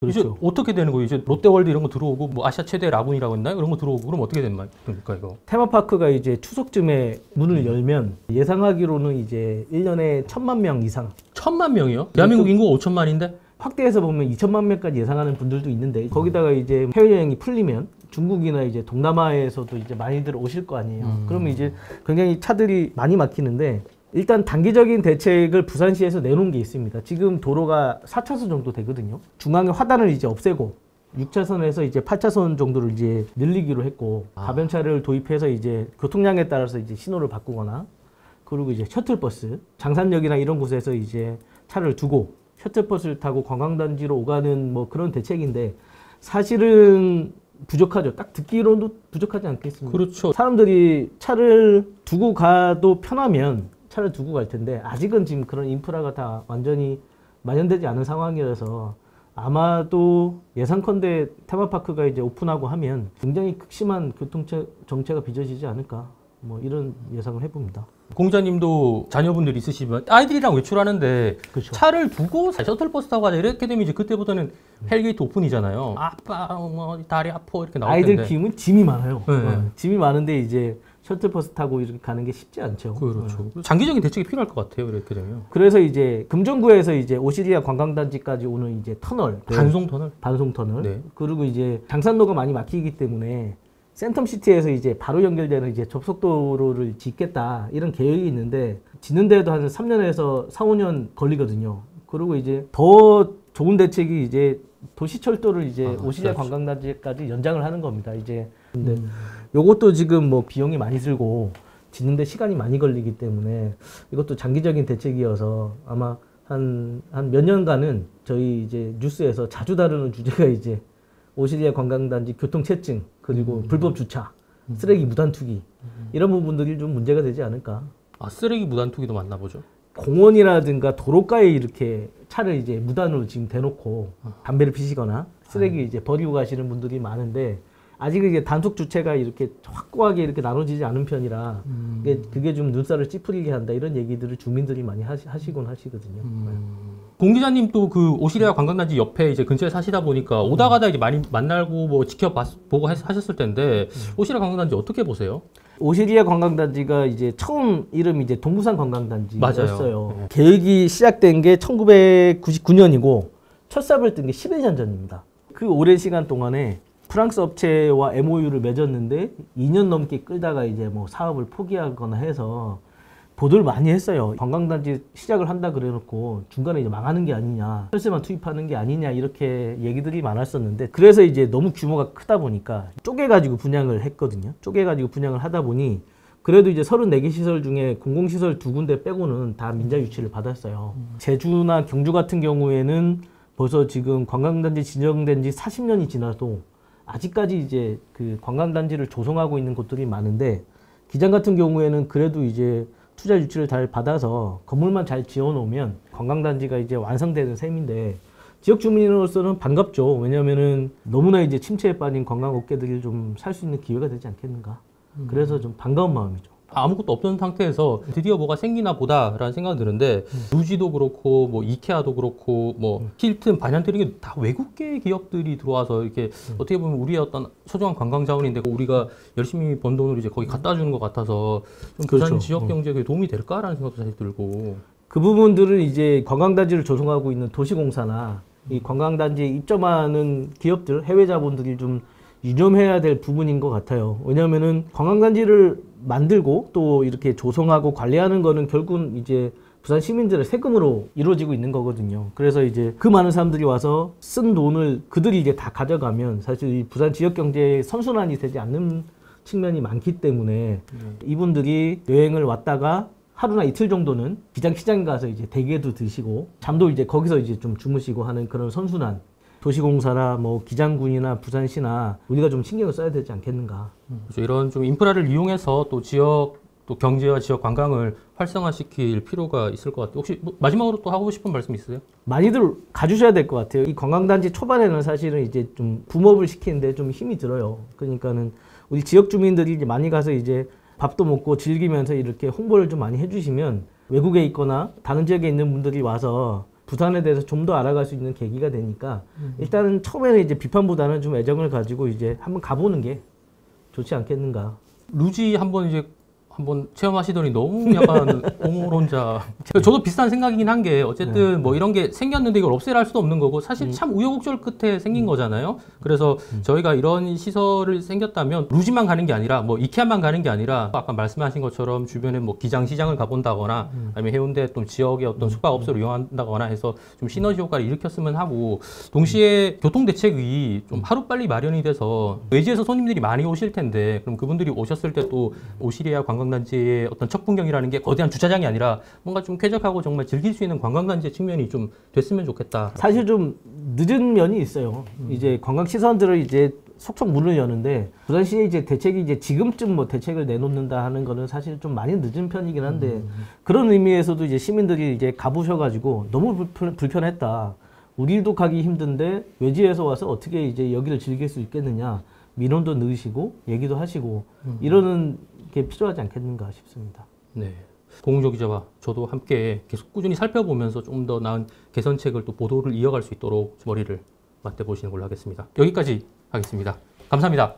그렇죠. 이제 어떻게 되는 거예요? 이제 롯데월드 이런 거 들어오고 뭐 아시아 최대 라군이라고 했나요? 이런 거 들어오고 그럼 어떻게 되는 겁니까 이거? 테마파크가 이제 추석쯤에 문을 열면 예상하기로는 이제 1년에 1,000만 명 이상. 1,000만 명이요? 대한민국 인구가 5천만인데? 확대해서 보면 2천만 명까지 예상하는 분들도 있는데 거기다가 이제 해외여행이 풀리면 중국이나 이제 동남아에서도 이제 많이들 오실 거 아니에요. 그러면 이제 굉장히 차들이 많이 막히는데 일단 단기적인 대책을 부산시에서 내놓은 게 있습니다. 지금 도로가 4차선 정도 되거든요. 중앙에 화단을 이제 없애고 6차선에서 이제 8차선 정도를 이제 늘리기로 했고 가변차를 도입해서 이제 교통량에 따라서 이제 신호를 바꾸거나 그리고 이제 셔틀버스 장산역이나 이런 곳에서 이제 차를 두고 셔틀버스를 타고 관광단지로 오가는 뭐 그런 대책인데 사실은 부족하죠. 딱 듣기로도 부족하지 않겠습니까? 그렇죠. 사람들이 차를 두고 가도 편하면 차를 두고 갈 텐데 아직은 지금 그런 인프라가 다 완전히 마련되지 않은 상황이라서 아마도 예상컨대 테마파크가 이제 오픈하고 하면 굉장히 극심한 정체가 빚어지지 않을까 뭐 이런 예상을 해봅니다. 공자님도 자녀분들이 있으시면 아이들이랑 외출하는데 그렇죠. 차를 두고 셔틀버스 타고 가자 이렇게 되면 이제 그때부터는 헬게이트 오픈이잖아요. 아빠 뭐 다리 아파 이렇게 나올 텐데. 아이들 키우면 짐이 많아요. 네. 짐이 많은데 이제 셔틀버스 타고 이렇게 가는 게 쉽지 않죠. 그렇죠. 장기적인 대책이 필요할 것 같아요. 이렇게 되면. 그래서 이제 금정구에서 이제 오시리아 관광단지까지 오는 이제 터널, 반송 터널. 반송 터널, 네. 그리고 이제 장산로가 많이 막히기 때문에 센텀시티에서 이제 바로 연결되는 이제 접속도로를 짓겠다 이런 계획이 있는데 짓는데도 한 3년에서 4, 5년 걸리거든요. 그리고 이제 더 좋은 대책이 이제 도시철도를 이제 오시리아 그렇죠. 관광단지까지 연장을 하는 겁니다. 이제 근데 요것도 지금 뭐 비용이 많이 들고 짓는데 시간이 많이 걸리기 때문에 이것도 장기적인 대책이어서 아마 한 몇 년간은 저희 이제 뉴스에서 자주 다루는 주제가 이제 오시리아 관광단지 교통체증 그리고 불법 주차, 쓰레기 무단 투기 이런 부분들이 좀 문제가 되지 않을까. 아 쓰레기 무단 투기도 맞나 보죠. 공원이라든가 도로가에 이렇게 차를 이제 무단으로 지금 대놓고 담배를 피시거나 쓰레기 이제 버리고 가시는 분들이 많은데 아직 이게 단속 주체가 이렇게 확고하게 이렇게 나눠지지 않은 편이라 그게 좀 눈살을 찌푸리게 한다 이런 얘기들을 주민들이 많이 하시곤 하시거든요. 공 기자님 또 그 오시리아 관광단지 옆에 이제 근처에 사시다 보니까 오다 가다 이제 많이 만나고 뭐 지켜보고 하셨을 텐데 오시리아 관광단지 어떻게 보세요? 오시리아 관광단지가 이제 처음 이름이 이제 동부산 관광단지였어요. 맞아요. 계획이 시작된 게 1999년이고 첫 삽을 뜬 게 11년 전입니다. 그 오랜 시간 동안에 프랑스 업체와 MOU를 맺었는데 2년 넘게 끌다가 이제 뭐 사업을 포기하거나 해서 보도를 많이 했어요. 관광단지 시작을 한다 그래놓고 중간에 이제 망하는 게 아니냐, 혈세만 투입하는 게 아니냐 이렇게 얘기들이 많았었는데 그래서 이제 너무 규모가 크다 보니까 쪼개가지고 분양을 했거든요. 쪼개가지고 분양을 하다 보니 그래도 이제 34개 시설 중에 공공시설 2군데 빼고는 다 민자 유치를 받았어요. 제주나 경주 같은 경우에는 벌써 지금 관광단지 지정된 지 40년이 지나도 아직까지 이제 그 관광단지를 조성하고 있는 곳들이 많은데 기장 같은 경우에는 그래도 이제 투자 유치를 잘 받아서 건물만 잘 지어놓으면 관광단지가 이제 완성되는 셈인데 지역 주민으로서는 반갑죠. 왜냐면은 너무나 이제 침체에 빠진 관광업계들이 좀 살 수 있는 기회가 되지 않겠는가. 그래서 좀 반가운 마음이죠. 아무것도 없던 상태에서 드디어 뭐가 생기나 보다라는 생각이 드는데 루지도 그렇고 뭐 이케아도 그렇고 뭐 힐튼, 반얀트 이런 게 다 외국계 기업들이 들어와서 이렇게 어떻게 보면 우리의 어떤 소중한 관광 자원인데 우리가 열심히 번 돈을 이제 거기 갖다 주는 것 같아서 좀 부산 그렇죠. 지역 경제에 도움이 될까라는 생각도 사실 들고. 그 부분들은 이제 관광단지를 조성하고 있는 도시공사나 이 관광단지에 입점하는 기업들, 해외 자본들이 좀 유념해야 될 부분인 것 같아요. 왜냐하면은 관광단지를 만들고 또 이렇게 조성하고 관리하는 거는 결국은 이제 부산 시민들의 세금으로 이루어지고 있는 거거든요. 그래서 이제 그 많은 사람들이 와서 쓴 돈을 그들이 이제 다 가져가면 사실 이 부산 지역 경제의 선순환이 되지 않는 측면이 많기 때문에 이분들이 여행을 왔다가 하루나 이틀 정도는 기장시장에 가서 이제 대게도 드시고 잠도 이제 거기서 이제 좀 주무시고 하는 그런 선순환. 도시공사나 뭐 기장군이나 부산시나 우리가 좀 신경을 써야 되지 않겠는가. 그렇죠. 이런 좀 인프라를 이용해서 또 지역 또 경제와 지역 관광을 활성화시킬 필요가 있을 것 같아요. 혹시 뭐 마지막으로 또 하고 싶은 말씀 있으세요? 많이들 가주셔야 될 것 같아요. 이 관광단지 초반에는 사실은 이제 좀 붐업을 시키는데 좀 힘이 들어요. 그러니까는 우리 지역 주민들이 이제 많이 가서 이제 밥도 먹고 즐기면서 이렇게 홍보를 좀 많이 해주시면 외국에 있거나 다른 지역에 있는 분들이 와서 부산에 대해서 좀 더 알아갈 수 있는 계기가 되니까 일단은 처음에는 이제 비판보다는 좀 애정을 가지고 이제 한번 가보는 게 좋지 않겠는가. 루지 한번 체험하시더니 너무 약간 공허론자. 저도 비슷한 생각이긴 한 게 어쨌든 뭐 이런 게 생겼는데 이걸 없애라 할 수도 없는 거고 사실 참 우여곡절 끝에 생긴 거잖아요. 그래서 저희가 이런 시설을 생겼다면 루지만 가는 게 아니라 뭐 이케아만 가는 게 아니라 아까 말씀하신 것처럼 주변에 뭐 기장시장을 가본다거나 아니면 해운대 또 지역의 어떤 숙박업소를 이용한다거나 해서 좀 시너지 효과를 일으켰으면 하고 동시에 교통대책이 좀 하루빨리 마련이 돼서 외지에서 손님들이 많이 오실 텐데 그럼 그분들이 오셨을 때 또 오시리아 관광단지의 어떤 첫 풍경이라는 게 거대한 주차장이 아니라 뭔가 좀 쾌적하고 정말 즐길 수 있는 관광단지의 측면이 좀 됐으면 좋겠다. 사실 좀 늦은 면이 있어요. 이제 관광시설들을 이제 속속 문을 여는데 부산시에 이제 대책이 이제 지금쯤 뭐 대책을 내놓는다 하는 거는 사실 좀 많이 늦은 편이긴 한데 그런 의미에서도 이제 시민들이 이제 가보셔가지고 너무 불편했다. 우리도 가기 힘든데 외지에서 와서 어떻게 이제 여기를 즐길 수 있겠느냐. 민원도 넣으시고 얘기도 하시고 이러는 게 필요하지 않겠는가 싶습니다. 네. 공조 기자와 저도 함께 계속 꾸준히 살펴보면서 좀 더 나은 개선책을 또 보도를 이어갈 수 있도록 머리를 맞대보시는 걸로 하겠습니다. 여기까지 하겠습니다. 감사합니다.